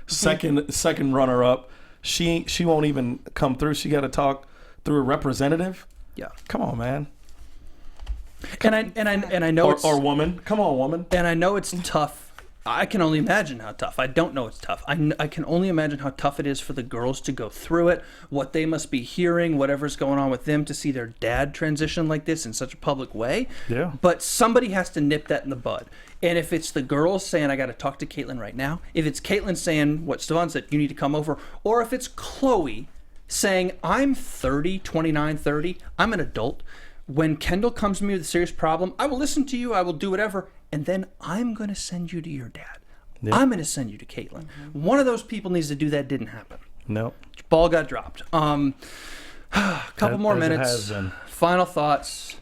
second runner up, she won't even come through. She got to talk through a representative. Yeah. Come on, man. And I know or woman. Come on, woman. And I know it's tough. I can only imagine how tough. I don't know it's tough. I can only imagine how tough it is for the girls to go through it, what they must be hearing, whatever's going on with them to see their dad transition like this in such a public way. Yeah. But somebody has to nip that in the bud. And if it's the girls saying, I got to talk to Caitlyn right now, if it's Caitlyn saying what Stephaune said, you need to come over, or if it's Chloe saying, I'm 29, 30, I'm an adult. When Kendall comes to me with a serious problem, I will listen to you, I will do whatever, and then I'm going to send you to your dad. Yep. I'm going to send you to Caitlyn. Mm-hmm. One of those people needs to do that. Didn't happen. No. Ball got dropped. Couple more minutes. Final thoughts.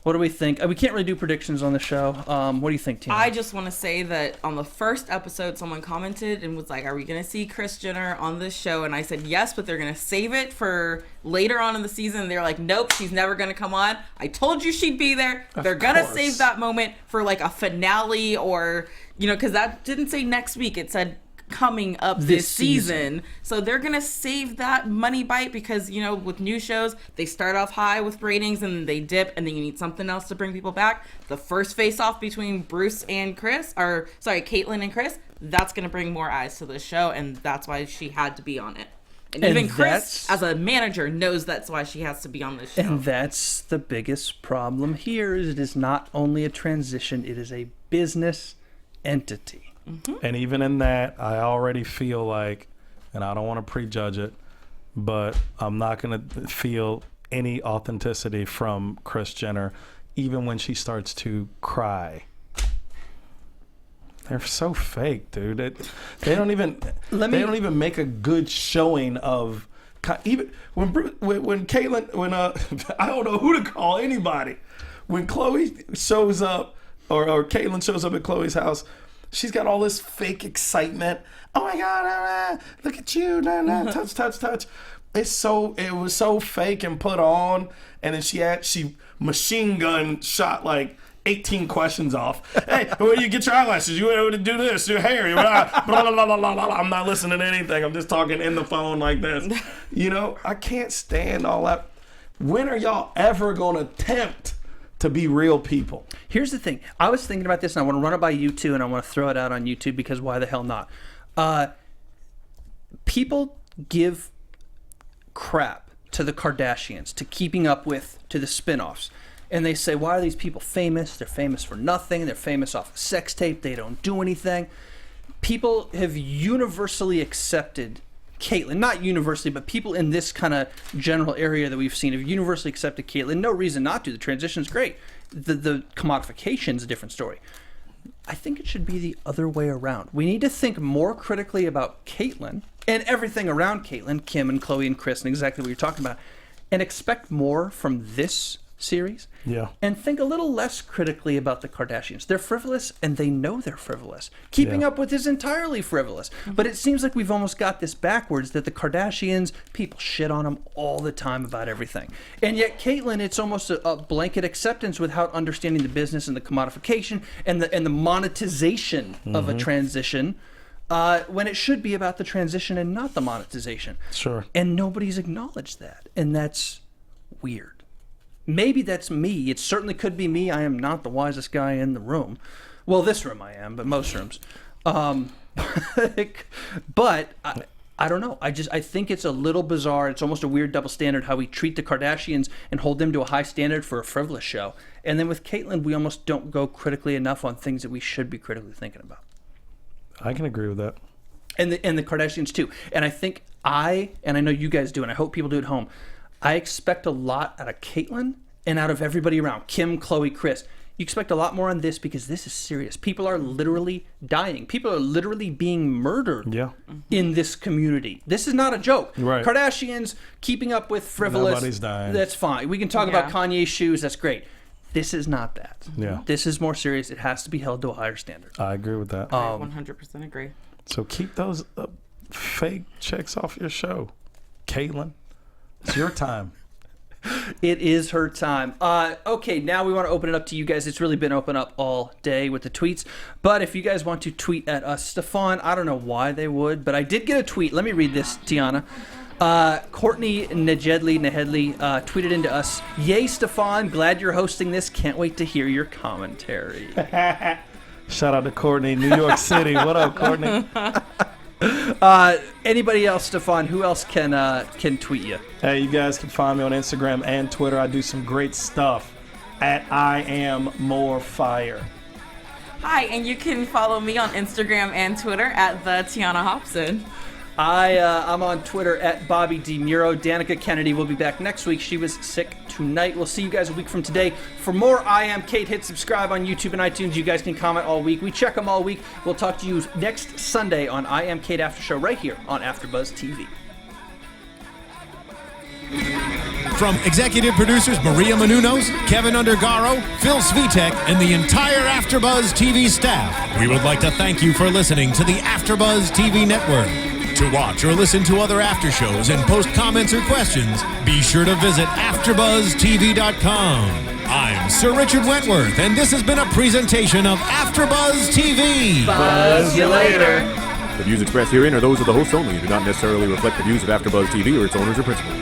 What do we think? We can't really do predictions on the show. What do you think, Tina? I just want to say that on the first episode, someone commented and was like, are we going to see Kris Jenner on this show? And I said yes, but they're going to save it for later on in the season. They're like, nope, she's never going to come on. I told you she'd be there. They're going to save that moment for like a finale or, because that didn't say next week. It said coming up this season. So they're gonna save that money bite because with new shows they start off high with ratings and they dip and then you need something else to bring people back. The first face off between Caitlyn and Kris, that's gonna bring more eyes to the show, and that's why she had to be on it. And even Kris, as a manager, knows that's why she has to be on this show. And that's the biggest problem here. Is it is not only a transition; it is a business entity. Mm-hmm. And even in that, I already feel like, and I don't want to prejudge it, but I'm not going to feel any authenticity from Kris Jenner, even when she starts to cry. They're so fake, dude. They don't even make a good showing of even when Caitlyn I don't know who to call anybody. When Chloe shows up or Caitlyn shows up at Chloe's house. She's got all this fake excitement. Oh my God! Look at you! Touch. It was so fake and put on. And then she machine gun shot like 18 questions off. Hey, where do you get your eyelashes? You want to do this? Your hair? Blah, blah, blah, blah, blah. I'm not listening to anything. I'm just talking in the phone like this. I can't stand all that. When are y'all ever gonna attempt to be real people? Here's the thing. I was thinking about this, and I want to run it by you too, and I want to throw it out on YouTube because why the hell not? People give crap to the Kardashians, to Keeping Up With, to the spinoffs, and they say, why are these people famous? They're famous for nothing. They're famous off a sex tape. They don't do anything. People have universally accepted Caitlyn, not universally, but people in this kind of general area that we've seen have universally accepted Caitlyn. No reason not to. The transition's great. The commodification's a different story. I think it should be the other way around. We need to think more critically about Caitlyn and everything around Caitlyn, Kim and Chloe and Chris, and exactly what you're talking about, and expect more from this series. Yeah. And think a little less critically about the Kardashians. They're frivolous, and they know they're frivolous. Keeping Up with is entirely frivolous. But it seems like we've almost got this backwards, that the Kardashians, people shit on them all the time about everything. And yet Caitlyn, it's almost a blanket acceptance without understanding the business and the commodification and the monetization of a transition, when it should be about the transition and not the monetization. Sure. And nobody's acknowledged that. And that's weird. Maybe that's me. It certainly could be me. I am not the wisest guy in the room. Well, this room I am, but most rooms. But I don't know. I think it's a little bizarre. It's almost a weird double standard how we treat the Kardashians and hold them to a high standard for a frivolous show. And then with Caitlyn, we almost don't go critically enough on things that we should be critically thinking about. I can agree with that. And the Kardashians too. And I think and I know you guys do, and I hope people do at home, I expect a lot out of Caitlyn and out of everybody around. Kim, Chloe, Chris. You expect a lot more on this because this is serious. People are literally dying. People are literally being murdered in this community. This is not a joke. Right. Kardashians, keeping up with frivolous. Nobody's dying. That's fine. We can talk about Kanye's shoes. That's great. This is not that. Yeah. This is more serious. It has to be held to a higher standard. I agree with that. I 100% agree. So keep those fake checks off your show, Caitlyn. It's your time. It is her time. Okay, now we want to open it up to you guys. It's really been open up all day with the tweets. But if you guys want to tweet at us, Stephaune, I don't know why they would, but I did get a tweet. Let me read this, Tiona. Courtney Nehedley tweeted into us, "Yay, Stephaune, glad you're hosting this. Can't wait to hear your commentary." Shout out to Courtney, New York City. What up, Courtney? Anybody else, Stephaune? Who else can tweet you? Hey, you guys can find me on Instagram and Twitter. I do some great stuff at I Am More Fire. Hi, and you can follow me on Instagram and Twitter at the Tiona Hobson. I'm on Twitter at Bobby DeMuro. Danica Kennedy will be back next week. She was sick tonight. We'll see you guys a week from today. For more I Am Cait, hit subscribe on YouTube and iTunes. You guys can comment all week. We check them all week. We'll talk to you next Sunday on I Am Cait After Show right here on AfterBuzz TV. From executive producers Maria Menounos, Kevin Undergaro, Phil Svitek, and the entire AfterBuzz TV staff, we would like to thank you for listening to the AfterBuzz TV network. To watch or listen to other after shows and post comments or questions, be sure to visit AfterBuzzTV.com. I'm Sir Richard Wentworth, and this has been a presentation of AfterBuzz TV. Buzz you later. The views expressed herein are those of the hosts only and do not necessarily reflect the views of AfterBuzz TV or its owners or principals.